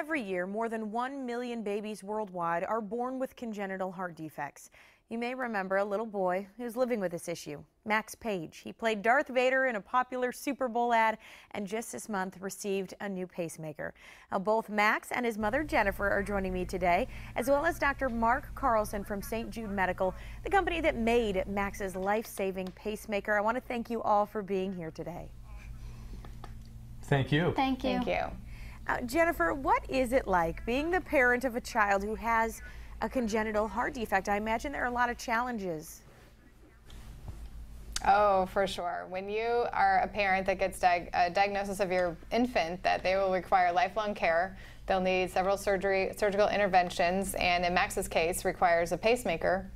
Every year, more than 1 million babies worldwide are born with congenital heart defects. You may remember a little boy who's living with this issue, Max Page. He played Darth Vader in a popular Super Bowl ad and just this month received a new pacemaker. Now, both Max and his mother Jennifer are joining me today, as well as Dr. Mark Carlson from St. Jude Medical, the company that made Max's life-saving pacemaker. I want to thank you all for being here today. Thank you. Thank you. Thank you. Jennifer, what is it like being the parent of a child who has a congenital heart defect? I imagine there are a lot of challenges. Oh, for sure. When you are a parent that gets a diagnosis of your infant that they will require lifelong care, they'll need several surgical interventions, and in Max's case, requires a pacemaker.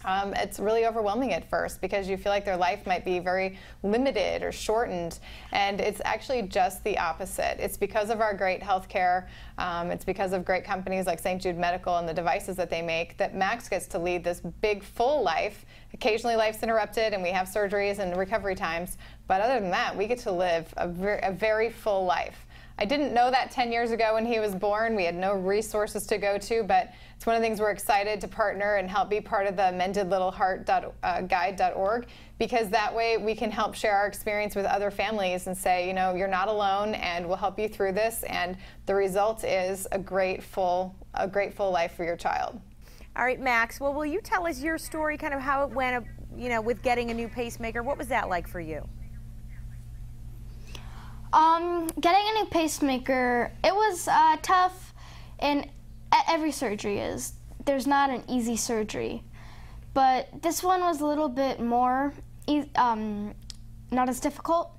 It's really overwhelming at first because you feel like their life might be very limited or shortened, and it's actually just the opposite. It's because of our great health care, it's because of great companies like St. Jude Medical and the devices that they make that Max gets to lead this big full life. Occasionally life's interrupted and we have surgeries and recovery times, but other than that, we get to live a very full life. I didn't know that 10 years ago when he was born. We had no resources to go to, but it's one of the things we're excited to partner and help be part of the mendedlittleheart.guide.org, because that way we can help share our experience with other families and say, you know, you're not alone and we'll help you through this, and the result is a great full life for your child. All right, Max, well, will you tell us your story, kind of how it went, you know, with getting a new pacemaker? What was that like for you? Getting a new pacemaker, it was tough, and every surgery is. There's not an easy surgery, but this one was a little bit more, not as difficult,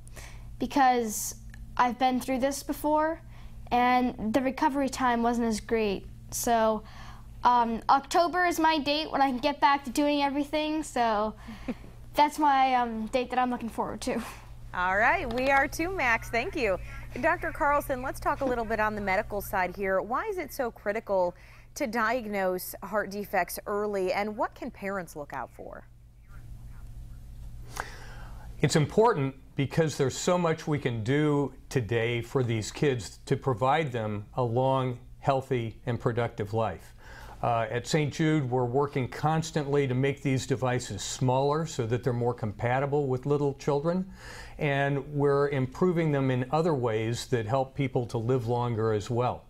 because I've been through this before, and the recovery time wasn't as great. So October is my date when I can get back to doing everything, so that's my date that I'm looking forward to. All right, we are too, Max. Thank you. Dr. Carlson, let's talk a little bit on the medical side here. Why is it so critical to diagnose heart defects early, and what can parents look out for? It's important because there's so much we can do today for these kids to provide them a long, healthy, and productive life. At St. Jude, we're working constantly to make these devices smaller so that they're more compatible with little children, and we're improving them in other ways that help people to live longer as well.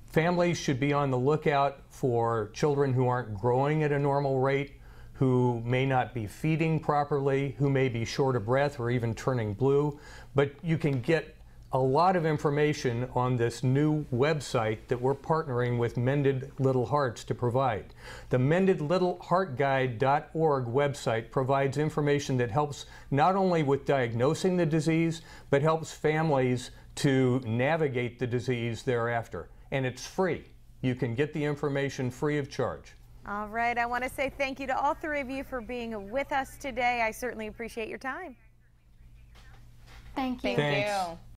Families should be on the lookout for children who aren't growing at a normal rate, who may not be feeding properly, who may be short of breath or even turning blue, but you can get a lot of information on this new website that we're partnering with Mended Little Hearts to provide. The mendedlittleheartguide.org website provides information that helps not only with diagnosing the disease, but helps families to navigate the disease thereafter. And it's free. You can get the information free of charge. All right, I want to say thank you to all three of you for being with us today. I certainly appreciate your time. Thank you. Thank you.